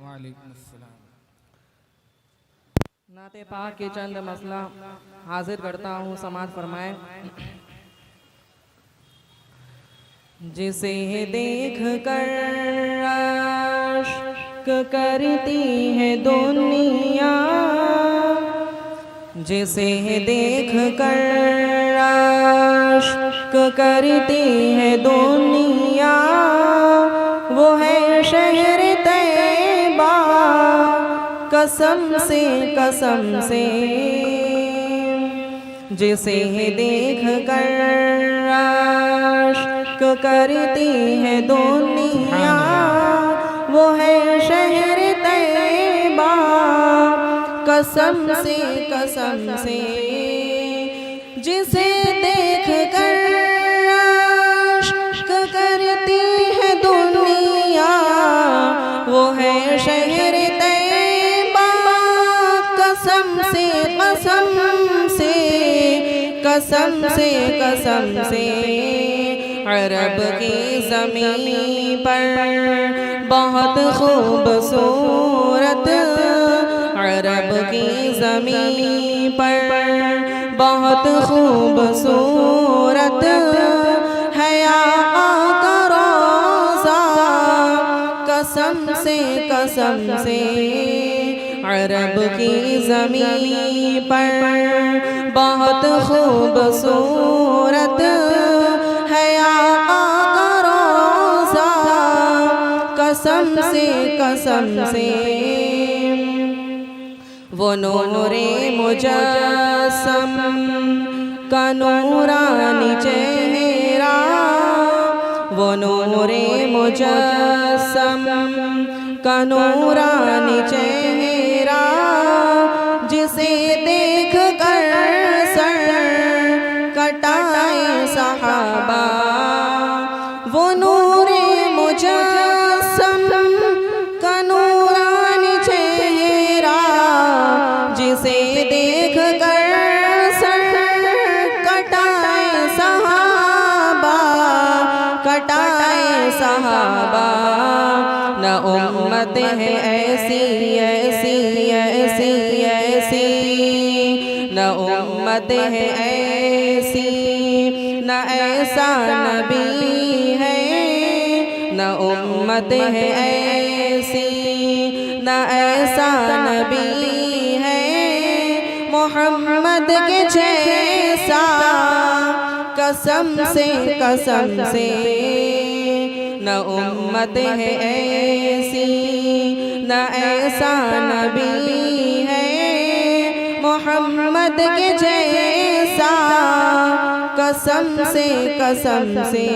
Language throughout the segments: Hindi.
वालेकुम अस्सलाम। नाते पाक के चंद मसला हाजिर करता हूँ, समाज फरमाए। जिसे देख कर आशिक करती है दुनिया, जिसे देख कर आशिक करती है दुनिया, वो है शहर तैयबा कसम से कसम से। जिसे देख कर आशिक करती है दुनिया, वो है शहर तैयबा कसम से कसम से। जिसे देख कर आशिक करती है दुनिया, वो है शहर तैयबा कसम से कसम से कसम से कसम से। अरब की ज़मीं पर बहुत खूबसूरत, अरब की ज़मीं पर बहुत खूबसूरत है आका रोज़ा कसम से कसम से। अरब की ज़मीं पर बहुत खूबसूरत है आका रोज़ा कसम से कसम से। वो नूरे मुजस्सम का नूरानी चेहरा, वो नूरे मुजस्सम का नूरानी चेहरा, जिसे देख कर सर कटाए सहाबा। वो नूरे मुजस्सम का नूरानी चेहरा, जिसे देख कर सर कटाए सहाबा कटाए सहाबा। न उम्मत है ऐसी ऐसी ऐसी ऐसी, न उम्मत है ऐसी, न ऐसा नबी है, न उम्मत है ऐसी, न ऐसा नबी है, मोहम्मद के जैसा कसम से कसम से। न उम्मत है ऐसी, न ऐसा नबी है, मोहम्मद के जैसा कसम से कसम से।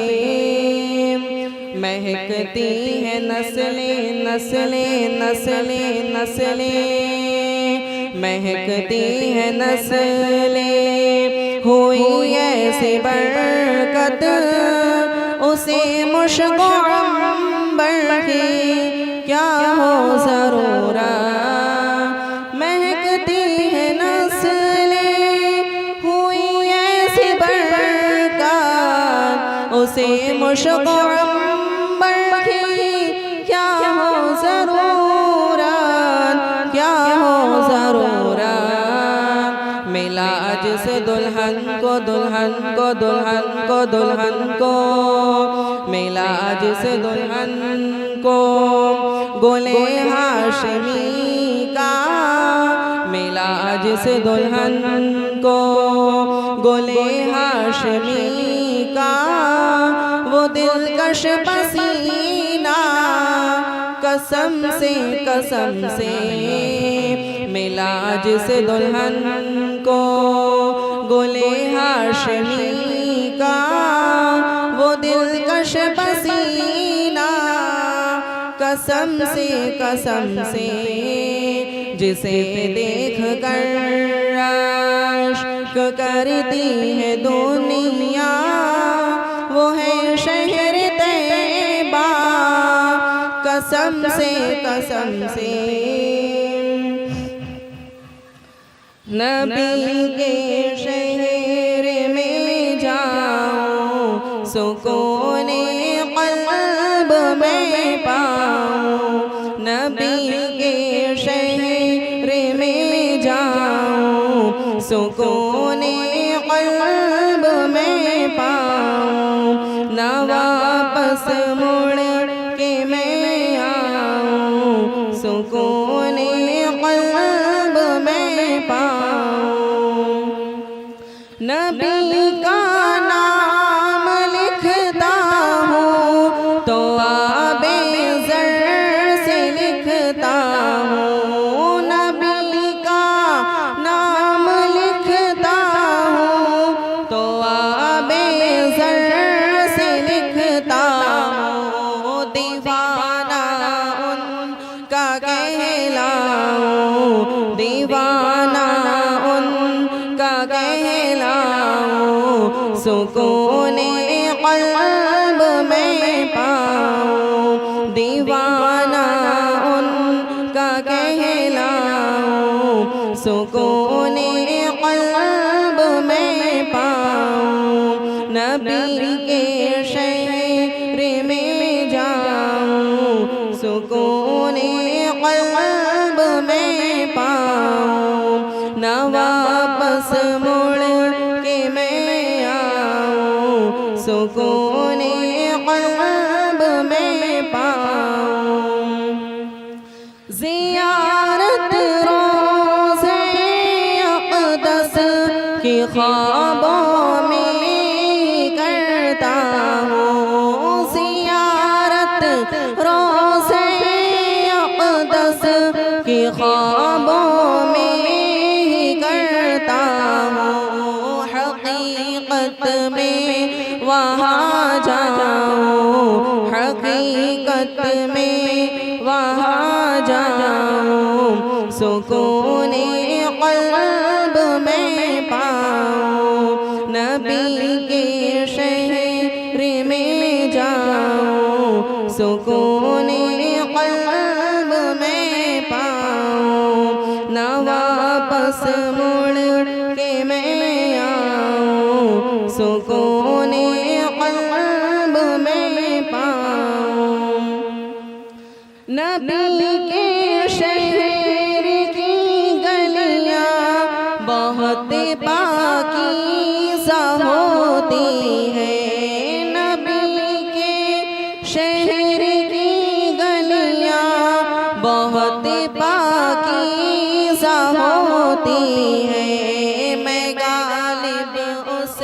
महकती है नस्लें नस्लें नस्लें नस्लें, महकती है नस्लें, हुई ऐसी बरकत उसे मुश्को अंबर की क्या हो ज़रूरत। महकती है नस्लें, हुई ऐसी बरकत उसे मुश्को अंबर की क्या हो ज़रूरत, क्या हो ज़रूरत। मिला जिस दुल्हन को दुल्हन को दुल्हन को दुल्हन को, मिला जिस दुल्हन को गोले हाशमी का, मिला जिस दुल्हन को गोले हाशमी का, वो दिलकश पसीना कसम से कसम से। मिला जिस दुल्हन को गोले हाशमी का, वो दिलकश पसीना कसम से कसम से। जिसे देख कर आशिक करती है दुनिया, वो है शहर तैयबा कसम से कसम से। नबी के शहर में जाऊं, सुकून क़ल्ब में पाऊं, नबी सुकून क़ल्ब में पाऊँ, न वापस मुड़ के मैं आऊँ, सुकून क़ल्ब में पाऊँ। नबी का नाम लिखता हूँ तो आबे ज़र से लिखता हूँ, नबी का नाम लिखता हूँ तो आबे ज़र से लिखता हूँ। दीवाना उनका कहलाऊँ, दीवाना उनका कहलाऊँ, सुकून क़ल्ब में पाऊँ, दीवाना उनका कहलाऊँ, सुकून क़ल्ब में पाऊँ। नबी के शहर में जाऊँ, सुकून क़ल्ब में पाऊँ, न वापस मुड़ के मैं आऊँ, सुकून क़ल्ब में पाऊँ। ज़ियारत रोज़े अक़दस की ख्वाबों में करता हूँ, ज़ियारत रोज़े अक़दस की ख्वाबों में करता हूँ। हकीकत में वहाँ जाऊँ, हकीकत में वहाँ जाऊँ, सुकून क़ल्ब में पाऊँ। नबी के शहर में जाऊँ, सुकून क़ल्ब में पाऊँ, न वापस मुड़ के मैं आऊँ, सुकून क़ल्ब में पाऊँ। नबी के शहर की गलियाँ बहुत पाकीज़ा होती है, नबी के शहर की गलियाँ बहुत पाकीज़ा होती है। मैं गालिब उस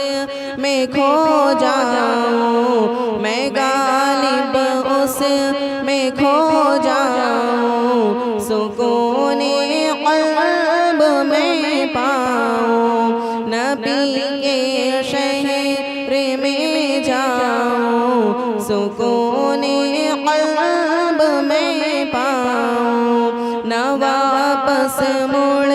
में खो जाऊँ, मैं गालिब उस में खो जाऊँ, सुकून क़ल्ब में पाऊँ। नबी के शहर में जाऊँ, सुकून क़ल्ब में पाऊँ, न वापस मुड़